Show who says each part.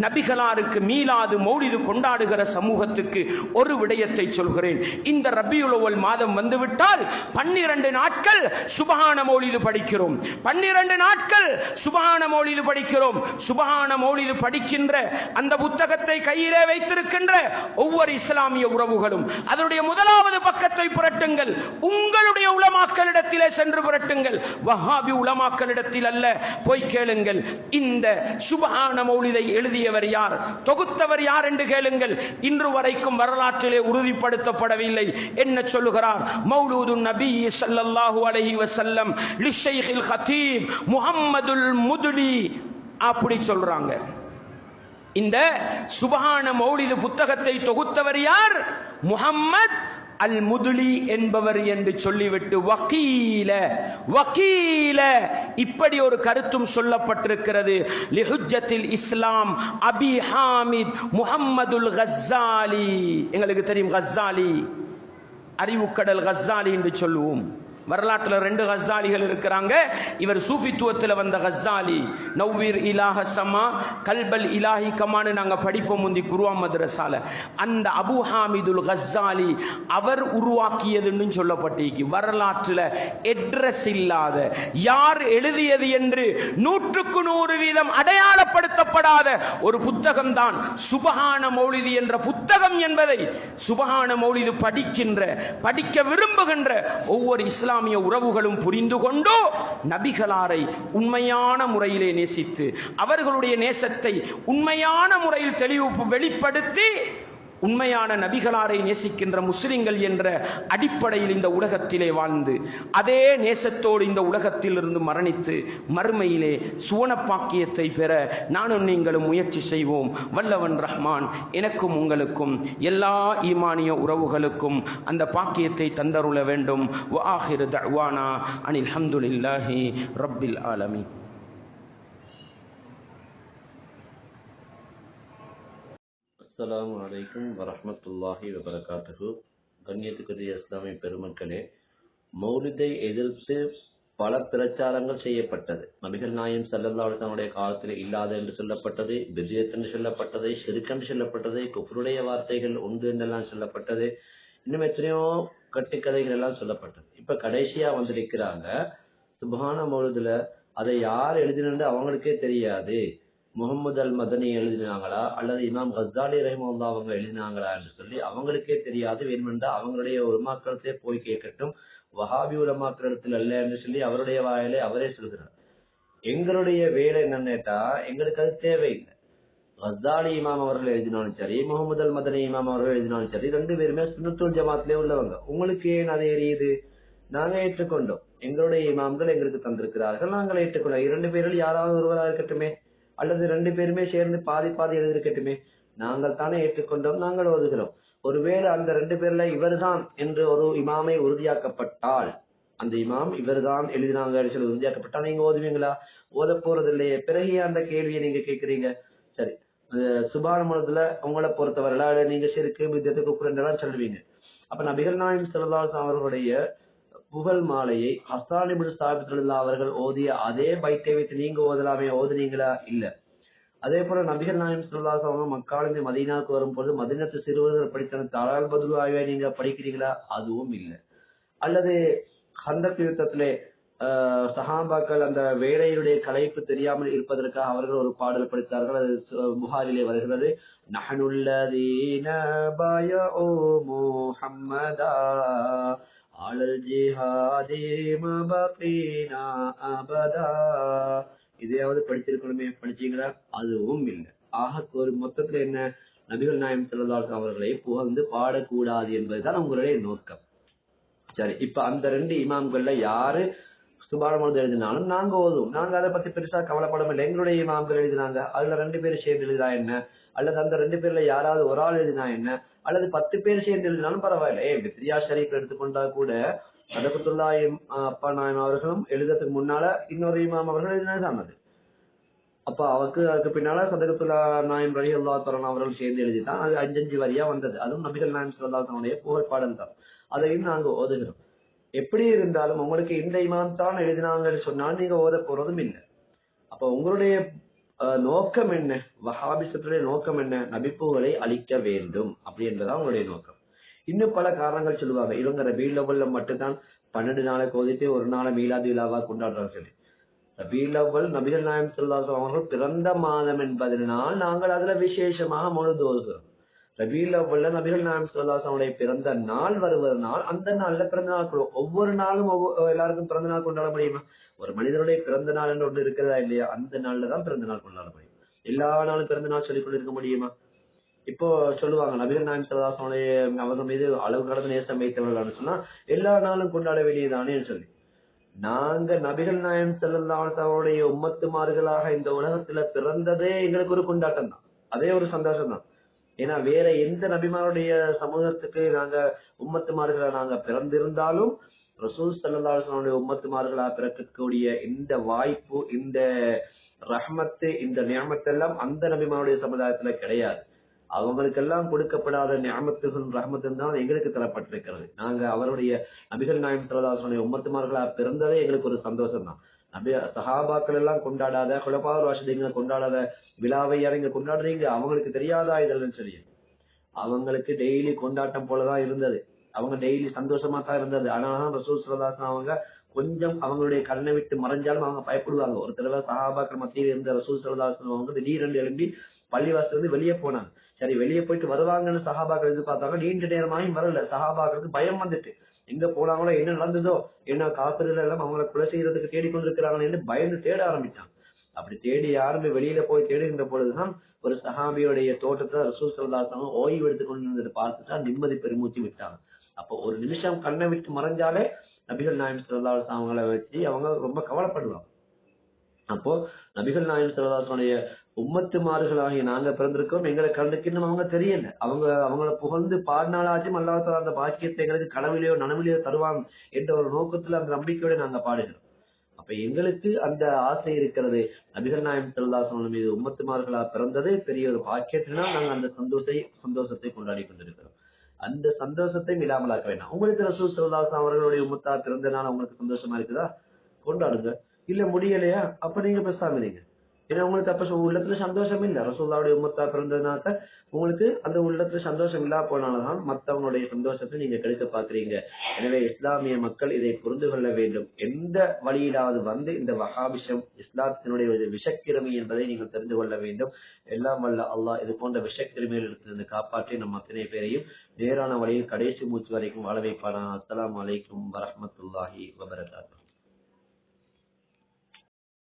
Speaker 1: நபிகளாருக்கு மீலாது மௌலிது கொண்டாடுகிற சமூகத்துக்கு ஒரு விடயத்தை சொல்கிறேன். இந்த ரபியுல் அவ்வல் மாதம் வந்துவிட்டால் 12 நாட்கள் சுபஹான மௌலிது படிக்கிறோம். 12 நாட்கள் சுபஹான மௌலிது படிக்கிறோம். சுபஹான மௌலிது படிக்கின்ற அந்த புத்தகத்தை கையிலே வைத்திருக்கின்ற ஒவ்வொரு இஸ்லாமிய உறவுகளும் அதனுடைய முதலாவது பக்கத்தை புரட்டுங்கள். உங்களுடைய உலமாக்களிடத்திலே சென்று புரட்டுங்கள். வஹாபி உலமாக்களிடத்தில் அல்ல, போய் கேளுங்கள். இந்த சுபஹான மௌலிதை எழுதியவர் யார், தொகுத்தவர் யார் என்று கேளுங்கள். இன்று வரைக்கும் வரலாற்றிலே உறுதிப்படுத்தப்படவில்லை. என்ன சொல்லுகிறார்? மௌலூதுன் நபி ஸல்லல்லாஹு அலைஹி வஸல்லம் லிஷைഖில் கதீப் முஹம்மதுல் முதுலி அப்படி சொல்றாங்க. இந்த சுபஹான மௌலிது புத்தகத்தை தொகுத்தவர் யார்? முஹம்மத் அல் முதுலி என்பவர் என்று சொல்லிவிட்டு வக்கீல வக்கீல இப்படி ஒரு கருத்தும் சொல்லப்பட்டிருக்கிறது. லிஹுஜ்ஜத்தில் இஸ்லாம் அபி ஹாமித் முஹம்மதுல் கஸ்ஸாலி. எங்களுக்கு தெரியும் கஸ்ஸாலி, அறிவுக்கடல் கஸ்ஸாலி என்று சொல்லுவோம். வரலாற்றில் 2 கஸ்ஸாலிகள் இருக்கிறாங்க. இவர் சூஃபித்துவத்தில் வந்த கஸ்ஸாலி. நவ்வீர் இலாஹ சமா கல்பல் இலாஹி கமான்னு நாங்கள் படிப்போம் முந்தி குருவா மதரசால. அந்த அபு ஹாமிதுல் கஸ்ஸாலி அவர் உருவாக்கியதுன்னு சொல்லப்பட்டிருக்கு. வரலாற்றில் அட்ரஸ் இல்லாத, யார் எழுதியது என்று 100% அடையாளப்படுத்தப்படாத ஒரு புத்தகம் தான் சுபஹான மௌலிது என்ற புத்தகம் என்பதை சுபஹான மௌலிது படிக்க விரும்புகின்ற ஒவ்வொரு இஸ்லாமிய உறவுகளும் புரிந்து கொண்டு நபிகளாரை உண்மையான முறையிலே நேசித்து அவர்களுடைய நேசத்தை உண்மையான முறையில் தெளிவு வெளிப்படுத்தி உண்மையான நபிகளாரை நேசிக்கின்ற முஸ்லிம்கள் என்ற அடிப்படையில் இந்த உலகத்திலே வாழ்ந்து அதே நேசத்தோடு இந்த உலகத்தில் இருந்து மரணித்து மறுமையிலே சுவனப்பாக்கியத்தை பெற நானும் நீங்களும் முயற்சி செய்வோம். வல்லவன் ரஹ்மான் எனக்கும் உங்களுக்கும் எல்லா ஈமானிய உறவுகளுக்கும் அந்த பாக்கியத்தை தந்தருள வேண்டும். வ ஆகிரு தஅவானா அனில் ஹம்துலில்லாஹி ரப்பில் ஆலமீன்.
Speaker 2: அஸ்ஸலாமு அலைக்கும் வரஹ்மத்துல்லாஹி வபரகாத்துஹு. கண்ணியத்துக்குரிய இஸ்லாமிய பெருமக்களே, மௌலிதை எதிர்த்து பல பிரச்சாரங்கள் செய்யப்பட்டது. நபிகள் நாயகம் ஸல்லல்லாஹு அலைஹி வஸல்லம் காலத்தில் இல்லாத என்று சொல்லப்பட்டது, பித்அத் என்று சொல்லப்பட்டது, ஷிர்க் என்று சொல்லப்பட்டது, குஃப்ருடைய வார்த்தைகள் உண்டு என்றெல்லாம் சொல்லப்பட்டது. இன்னும் எத்தனையோ கட்டுக்கதைகள் எல்லாம் சொல்லப்பட்டது. இப்ப கடைசியா வந்திருக்கிறாங்க சுப்ஹான மௌலிதுல அதை யார் எழுதினு அவங்களுக்கே தெரியாது. முகமது அல் மதனி எழுதினாங்களா அல்லது இமாம் கஸ்ஸாலி ரஹிமஹுல்லாஹ் அவங்க எழுதினாங்களா என்று சொல்லி அவங்களுக்கே தெரியாது. வேணுமென்றா அவங்களுடைய உலமாக்களத்தே போய் கேட்கட்டும், வஹாபி உலமாக்களிடத்தில் அல்ல என்று சொல்லி அவருடைய வாயிலே அவரே சொல்கிறார். எங்களுடைய வேலை என்னன்னேட்டா எங்களுக்கு அது தேவையில்லை. கஸ்ஸாலி இமாம் அவர்கள் எழுதினாலும் சரி, முகமது அல் மதனி இமாம் அவர்கள் எழுதினாலும் சரி, 2 பேருமே சுன்னத்துல் ஜமாத்திலே உள்ளவங்க. உங்களுக்கு ஏன் அதை எரியுது? நாங்க ஏற்றுக்கொண்டோம். எங்களுடைய இமாம்கள் எங்களுக்கு தந்திருக்கிறார்கள், நாங்கள் ஏற்றுக்கொண்டோம். 2 பேரில் யாராவது ஒருவராக இருக்கட்டுமே, அல்லது 2 பேருமே சேர்ந்து பாதி எழுதிருக்கட்டுமே, நாங்கள் தானே ஏற்றுக்கொண்டோம், நாங்கள் ஓதுகிறோம். ஒருவேளை அந்த 2 பேர்ல இவர்தான் என்று ஒரு இமாமை உறுதியாக்கப்பட்டால், அந்த இமாம் இவர்தான் எழுதினாங்க சொல்லி உறுதியாக்கப்பட்டால் நீங்க ஓதுவீங்களா? ஓத போறது இல்லையே. பிறகு அந்த கேள்வியை நீங்க கேட்கறீங்க. சரி, சுப்ஹான மௌலிதுல உங்களை பொறுத்தவரை நீங்க ஷிர்க் பித்அத் குஃப்ர் சொல்லுவீங்க. அப்ப நபிகள் நாயகம் ஸல்லல்லாஹு அலைஹி வஸல்லம் அவர்களுடைய புகழ் மாலையை ஹஸ்ஸான் இப்னு சாபித் ரலியல்லாஹு அவர்கள் ஓதிய அதே பைத்தை வைத்து நீங்க ஓதலாமே, ஓதுனீங்களா? இல்ல. அதே போல நபிகள் நாயகம் ஸல்லல்லாஹு அலைஹி வஸல்லம் மக்காவிலிருந்து மதீனாவுக்கு வரும்போது மதீனத்து சிறுவர்கள் படித்த தாரால் பதுல் ஆய்வை நீங்க படிக்கிறீங்களா? அதுவும் இல்லை. அல்லது ஹந்தக் யுத்தத்திலே சஹாபாக்கள் அந்த வேலையுடைய கலைப்பு தெரியாமல் இருப்பதற்காக அவர்கள் ஒரு பாடல் படித்தார்கள். அது புகாரிலே வருகிறது. நஹ்னுல்லதீன பயஉ முஹம்மதா அலல் ஜிஹாதி மபகீனா அபதா. இதையாவது படிச்சிருக்கணுமே, படிச்சீங்களா? அதுவும் இல்லை. ஆக ஒரு மொத்தத்துல என்ன, நபிகள் நாயகம் ஸல்லல்லாஹு அலைஹி வஸல்லம் அவர்களை புகழ்ந்து பாடக்கூடாது என்பதுதான் உங்களுடைய நோக்கம். சரி, இப்ப அந்த 2 இமாம்கள்ல யாரு சுப்ஹான மௌலிது எழுதினாலும் நாங்க ஓதுவோம். நாங்க அதை பத்தி பெருசா கவலைப்படவில்லை. எங்களுடைய இமாம்கள் எழுதினாங்க, அதுல 2 பேர் சேர்ந்து எழுதினா என்ன, அல்லது அந்த 2 பேர்ல யாராவது ஒரு ஆள் எழுதினா என்ன, அல்லது 10 பேர் சேர்ந்து எழுதினாலும் பரவாயில்லை. பித்ரியா ஷரீஃப் எடுத்துக்கொண்டா கூட சதகத்துல்லாஹி அப்பா நாயம் அவர்களும் எழுதுறதுக்கு முன்னால இன்னொரு இமாம் அவர்கள் எழுதினாங்க. அப்ப அதுக்கு பின்னால சதகத்துல்லா நாயம் ரலியல்லாஹு தஆலா அவர்கள் சேர்ந்து எழுதிதான் அது 5 வரியா வந்தது. அதுவும் நபிகள் நாயகம் ஸல்லல்லாஹு அலைஹி வஸல்லம் புகழ் பாடல் தான். அதையும் நாங்க ஓதுகிறோம். எப்படி இருந்தாலும் உங்களுக்கு இந்த இமாம் தான் எழுதினாங்கன்னு சொன்னாலும் நீங்க ஓத போறதும் இல்லை. அப்ப உங்களுடைய நோக்கம் என்ன? வஹாபிசத்துடைய நோக்கம் என்ன? நபிப்புகளை அழிக்க வேண்டும் அப்படி என்பதுதான் அவங்களுடைய நோக்கம். இன்னும் பல காரணங்கள் சொல்லுவாங்க. இவங்க ரபீல் அவ்வல்ல மட்டும்தான் 12 நாளை கோதிட்டு ஒரு நாளை மீலாது விழாவா கொண்டாடுறார்கள். ரபீல் அவ்வல் நபிகள் நாயகம் ஸல்லல்லாஹு அலைஹி வஸல்லம் அவர்கள் பிறந்த மாதம் என்பதனால் நாங்கள் அதுல விசேஷமாக மௌலித் ஓதுகிறோம். ரபீல் அவ்வல்ல நபிகள் நாயகம் ஸல்லல்லாஹு அலைஹி வஸல்லம் பிறந்த நாள் வருவதனால் அந்த நாள்ல பிறந்த நாள் கொள்வோம். ஒவ்வொரு நாளும் எல்லாருக்கும் பிறந்த நாள் கொண்டாட முடியுமா? ஒரு மனிதனுடைய பிறந்த நாள் என்று ஒன்று இருக்கிறதா இல்லையா? அந்த நாள்ல தான் பிறந்த நாள் கொண்டாட முடியும். எல்லா நாளும் பிறந்த நாள் சொல்லிக் கொண்டிருக்க முடியுமா? இப்போ சொல்லுவாங்க நபிகள் நாயகம் ஸல்லல்லாஹு அலைஹி வஸல்லம் அவங்க மீது அளவு கடந்த நேசம் வைத்தவர்கள் சொன்னா எல்லா நாளும் கொண்டாட வேண்டியதானே சொல்லி, நாங்க நபிகள் நாயகம் ஸல்லல்லாஹு அலைஹி வஸல்லம் உம்மத்துமார்களாக இந்த உலகத்துல பிறந்ததே எங்களுக்கு ஒரு கொண்டாட்டம் தான். அதே ஒரு சந்தோஷம் தான். ஏன்னா வேற எந்த நபிமாருடைய சமூகத்துக்கு நாங்க உம்மத்துமார்களா நாங்க பிறந்திருந்தாலும் ரசூல் ஸல்லல்லாஹு அலைஹி வஸல்லம் உம்மத்துமார்களா பிறக்கக்கூடிய இந்த வாய்ப்பு, இந்த ரஹ்மத்து, இந்த நிஅமத் எல்லாம் அந்த நபிமாருடைய சமுதாயத்துல கிடையாது. அவங்களுக்கெல்லாம் கொடுக்கப்படாத நிஅமத்துகள் ரஹ்மத்தும் தான் எங்களுக்கு தரப்பட்டிருக்கிறது. நாங்க அவருடைய நபிகள் நாயகம் ஸல்லல்லாஹு அலைஹி வஸல்லம் உம்மத்துமார்களா பிறந்ததே எங்களுக்கு ஒரு சந்தோஷம் தான். சஹாபாக்கள் எல்லாம் கொண்டாடாத, குலஃபாஉர் ராஷிதீன்களை கொண்டாடாத விழாவை நீங்க கொண்டாடுறீங்க, அவங்களுக்கு தெரியாதா இதெல்லாம் சொல்லி. அவங்களுக்கு டெய்லி கொண்டாட்டம் போலதான் இருந்தது. அவங்க டெய்லி சந்தோஷமா தான் இருந்தது. ஆனாலும் ரசூல் ஸல்லல்லாஹு அலைஹி வஸல்லம் அவங்க கொஞ்சம் அவங்களுடைய கண்ணை விட்டு மறைஞ்சாலும் அவங்க பயப்படுவாங்க. ஒரு தடவை சஹாபாக்கள் மத்தியில் இருந்த ரசூல் ஸல்லல்லாஹு அலைஹி வஸல்லம் அவங்க திடீரென்று எழும்பி பள்ளிவாசல் இருந்து வெளியே போனாங்க. சரி, வெளியே போயிட்டு வருவாங்கன்னு சஹாபாக்கள் எதிர்பார்த்தாங்க. நீண்ட நேரமாயும் வரல. சஹாபாக்களுக்கு பயம் வந்துட்டு, எங்க போனாங்களோ, என்ன நடந்ததோ, என்ன காப்பிர்கள் எல்லாம் அவங்களை கொலை செய்யறதுக்கு தேடிக்கொண்டிருக்கிறாங்கன்னு பயந்து தேட ஆரம்பிச்சாங்க. அப்படி தேடி யாருமே வெளியில போய் தேடுகின்ற பொழுதுதான் ஒரு சஹாபியுடைய தோட்டத்தை ரசூல் ஸல்லல்லாஹு அலைஹி வஸல்லம் ஓய்வு எடுத்துக் கொண்டிருந்ததை பார்த்துட்டா நிம்மதி பெருமூச்சு விட்டாங்க. அப்போ ஒரு நிமிஷம் கண்ணை விட்டு மறைஞ்சாலே நபிகள் நாயகம் ஸல்லல்லாஹு அலைஹி வஸல்லம் அவங்கள வச்சு அவங்க ரொம்ப கவலைப்படுவாங்க. அப்போ நபிகள் நாயகம் ஸல்லல்லாஹு அலைஹி வஸல்லம் உம்மத்துமார்களாகிய நாங்க பிறந்திருக்கோம், எங்களை கண்ணுக்கு இன்னும் அவங்க தெரியல. அவங்கள புகழ்ந்து பாடினாலாச்சும் அல்லாஹ் தஆலா அந்த பாக்கியத்தை எங்களுக்கு கனவிலையோ நனவிலையோ தருவாங்க என்ற ஒரு நோக்கத்துல, அந்த நம்பிக்கையோட நாங்க பாடுகிறோம். அப்ப எங்களுக்கு அந்த ஆசை இருக்கிறது. நபிகள் நாயகம் ஸல்லல்லாஹு அலைஹி வஸல்லம் மீது உம்மத்துமார்களா பிறந்ததே பெரிய ஒரு பாக்கியத்தினால் நாங்க அந்த சந்தோஷத்தை கொண்டாடி கொண்டிருக்கிறோம். அந்த சந்தோஷத்தை இல்லாமலாக்க வேண்டாம். உங்களுக்கு ரசூல் ஸல்லல்லாஹு அலைஹி வஸல்லம் அவர்களுடைய உம்மத்தா பிறந்த நாள் உங்களுக்கு சந்தோஷமா இருக்குதா? கொண்டாடுங்க. இல்ல முடியலையா? அப்ப நீங்க பேசாம இருங்க. ஏன்னா உங்களுக்கு அப்ப உள்ளத்துல சந்தோஷம் இல்ல. ரசூலுல்லாஹ்வுடைய உம்மத்தா பிறந்ததுனால உங்களுக்கு அந்த உள்ளத்துல சந்தோஷம் இல்லா போனால்தான் மத்தவங்களுடைய சந்தோஷத்தை நீங்க கெடுக்க பாக்குறீங்க. எனவே இஸ்லாமிய மக்கள் இதை புரிந்து கொள்ள வேண்டும். எந்த வழியிலாவது வந்து இந்த வஹாபிஷம் இஸ்லாத்தினுடைய ஒரு விஷக்கிருமி என்பதை நீங்கள் தெரிந்து கொள்ள வேண்டும். எல்லாம் வல்ல அல்லாஹ் இது போன்ற விஷக்கிருமிகளிலிருந்து காப்பாற்றி நம் அத்தனை பேரையும் நேரான வழியில் கடைசி மூச்சு வரைக்கும் வாழ வைப்பானா. அஸ்ஸலாமு அலைக்கும் வரஹ்மத்துல்லாஹி வபரகாத்துஹு.